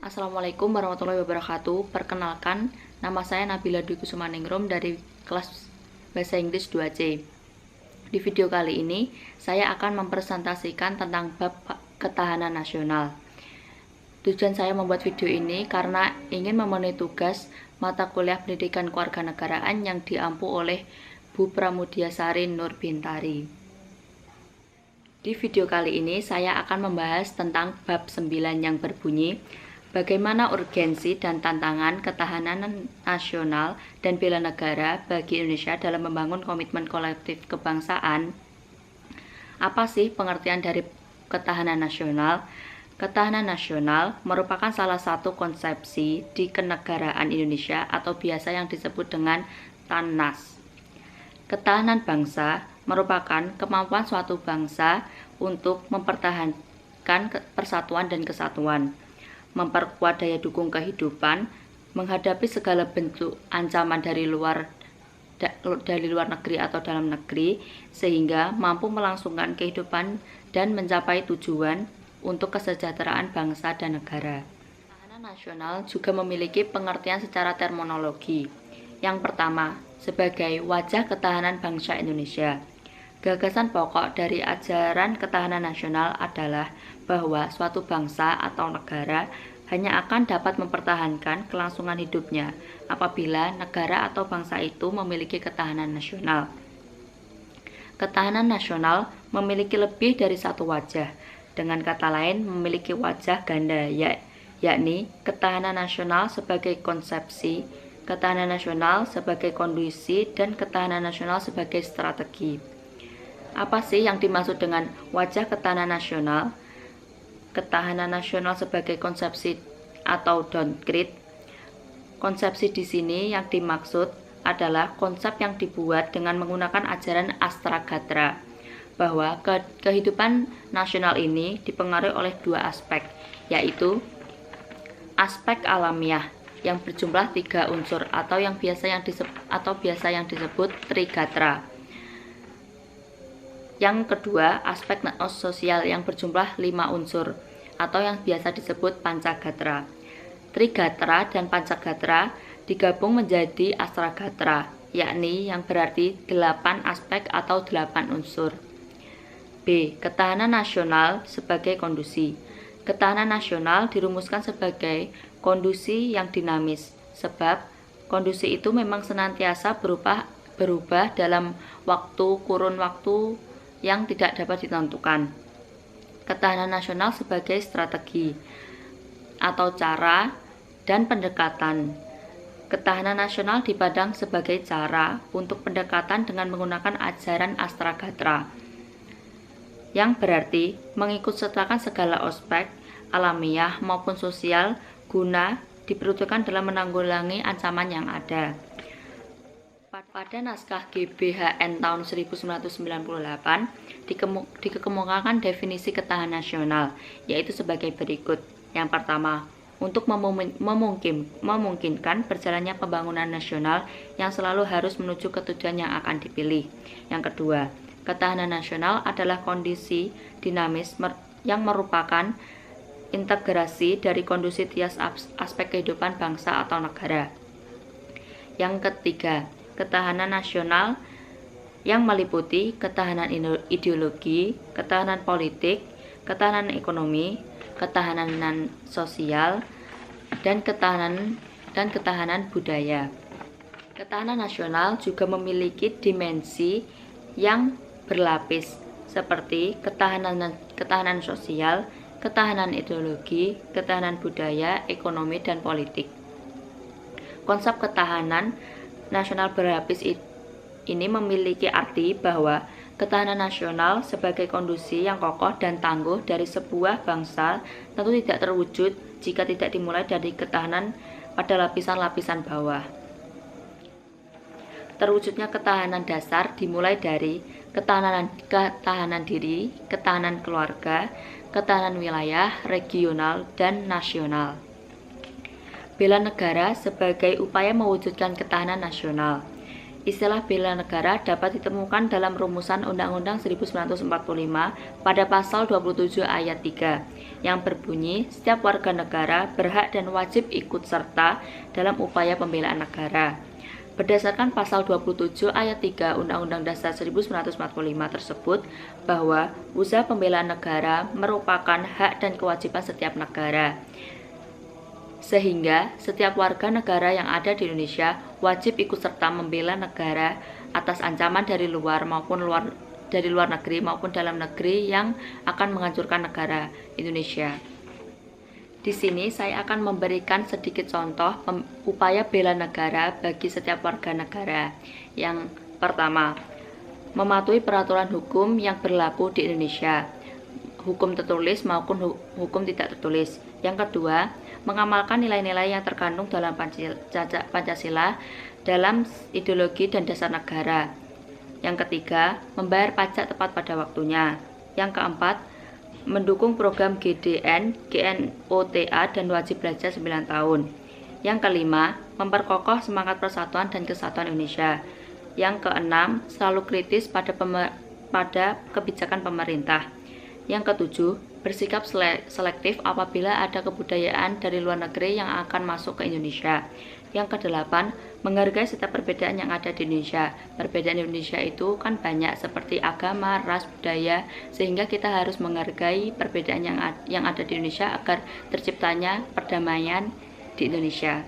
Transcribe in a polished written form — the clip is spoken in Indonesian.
Assalamualaikum warahmatullahi wabarakatuh. Perkenalkan, nama saya Nabila Dwi Kusumaningrum dari kelas Bahasa Inggris 2C. Di video kali ini, saya akan mempresentasikan tentang bab ketahanan nasional. Tujuan saya membuat video ini karena ingin memenuhi tugas mata kuliah pendidikan kewarganegaraan yang diampu oleh Bu Pramudiasari Nur Bintari. Di video kali ini, saya akan membahas tentang bab 9 yang berbunyi bagaimana urgensi dan tantangan ketahanan nasional dan bela negara bagi Indonesia dalam membangun komitmen kolektif kebangsaan. Apa sih pengertian dari ketahanan nasional? Ketahanan nasional merupakan salah satu konsepsi di kenegaraan Indonesia atau biasa yang disebut dengan TANNAS. Ketahanan bangsa merupakan kemampuan suatu bangsa untuk mempertahankan persatuan dan kesatuan, memperkuat daya dukung kehidupan, menghadapi segala bentuk ancaman dari luar negeri atau dalam negeri, sehingga mampu melangsungkan kehidupan dan mencapai tujuan untuk kesejahteraan bangsa dan negara. Ketahanan nasional juga memiliki pengertian secara terminologi. Yang pertama, sebagai wajah ketahanan bangsa Indonesia. Gagasan pokok dari ajaran ketahanan nasional adalah bahwa suatu bangsa atau negara hanya akan dapat mempertahankan kelangsungan hidupnya apabila negara atau bangsa itu memiliki ketahanan nasional. Ketahanan nasional memiliki lebih dari satu wajah, dengan kata lain memiliki wajah ganda, yakni ketahanan nasional sebagai konsepsi, ketahanan nasional sebagai kondisi, dan ketahanan nasional sebagai strategi. Apa sih yang dimaksud dengan wajah ketahanan nasional? Ketahanan nasional sebagai konsepsi atau downgrade. Konsepsi di sini yang dimaksud adalah konsep yang dibuat dengan menggunakan ajaran Astragatra, bahwa kehidupan nasional ini dipengaruhi oleh dua aspek, yaitu aspek alamiah yang berjumlah 3 unsur atau biasa yang disebut Trigatra. Yang kedua, aspek sosial yang berjumlah 5 unsur atau yang biasa disebut Pancagatra. Trigatra dan Pancagatra digabung menjadi Astragatra, yakni yang berarti 8 aspek atau 8 unsur. B. Ketahanan nasional sebagai kondisi. Ketahanan nasional dirumuskan sebagai kondisi yang dinamis, sebab kondisi itu memang senantiasa berubah dalam kurun waktu yang tidak dapat ditentukan. Ketahanan nasional sebagai strategi atau cara dan pendekatan. Ketahanan nasional dipandang sebagai cara untuk pendekatan dengan menggunakan ajaran Astragatra, yang berarti mengikut sertakan segala aspek alamiah maupun sosial guna diperuntukkan dalam menanggulangi ancaman yang ada. Pada naskah GBHN tahun 1998 dikemukakan definisi ketahanan nasional, yaitu sebagai berikut. Yang pertama, untuk memungkinkan berjalannya pembangunan nasional yang selalu harus menuju ke tujuan yang akan dipilih. Yang kedua, ketahanan nasional adalah kondisi dinamis yang merupakan integrasi dari kondisi tiap aspek kehidupan bangsa atau negara. Yang ketiga, ketahanan nasional yang meliputi ketahanan ideologi, ketahanan politik, ketahanan ekonomi, ketahanan sosial, dan ketahanan budaya. Ketahanan nasional juga memiliki dimensi yang berlapis seperti ketahanan sosial, ketahanan ideologi, ketahanan budaya, ekonomi, dan politik. Konsep ketahanan nasional berlapis ini memiliki arti bahwa ketahanan nasional sebagai kondisi yang kokoh dan tangguh dari sebuah bangsa tentu tidak terwujud jika tidak dimulai dari ketahanan pada lapisan-lapisan bawah. Terwujudnya ketahanan dasar dimulai dari ketahanan diri, ketahanan keluarga, ketahanan wilayah, regional, dan nasional. Bela negara sebagai upaya mewujudkan ketahanan nasional. Istilah bela negara dapat ditemukan dalam rumusan Undang-Undang 1945 pada pasal 27 ayat 3 yang berbunyi setiap warga negara berhak dan wajib ikut serta dalam upaya pembelaan negara. Berdasarkan pasal 27 ayat 3 Undang-Undang Dasar 1945 tersebut bahwa usaha pembelaan negara merupakan hak dan kewajiban setiap negara. Sehingga setiap warga negara yang ada di Indonesia wajib ikut serta membela negara atas ancaman dari luar negeri maupun dalam negeri yang akan menghancurkan negara Indonesia. Di sini saya akan memberikan sedikit contoh upaya bela negara bagi setiap warga negara. Yang pertama, mematuhi peraturan hukum yang berlaku di Indonesia, hukum tertulis maupun hukum tidak tertulis. Yang kedua, mengamalkan nilai-nilai yang terkandung dalam Pancasila dalam ideologi dan dasar negara. Yang ketiga, membayar pajak tepat pada waktunya. Yang keempat, mendukung program GDN, GNOTA dan wajib belajar 9 tahun. Yang kelima, memperkokoh semangat persatuan dan kesatuan Indonesia. Yang keenam, selalu kritis pada kebijakan pemerintah. Yang ketujuh, bersikap selektif apabila ada kebudayaan dari luar negeri yang akan masuk ke Indonesia. Yang kedelapan, menghargai setiap perbedaan yang ada di Indonesia. Perbedaan Indonesia itu kan banyak seperti agama, ras, budaya, sehingga kita harus menghargai perbedaan yang ada di Indonesia agar terciptanya perdamaian di Indonesia.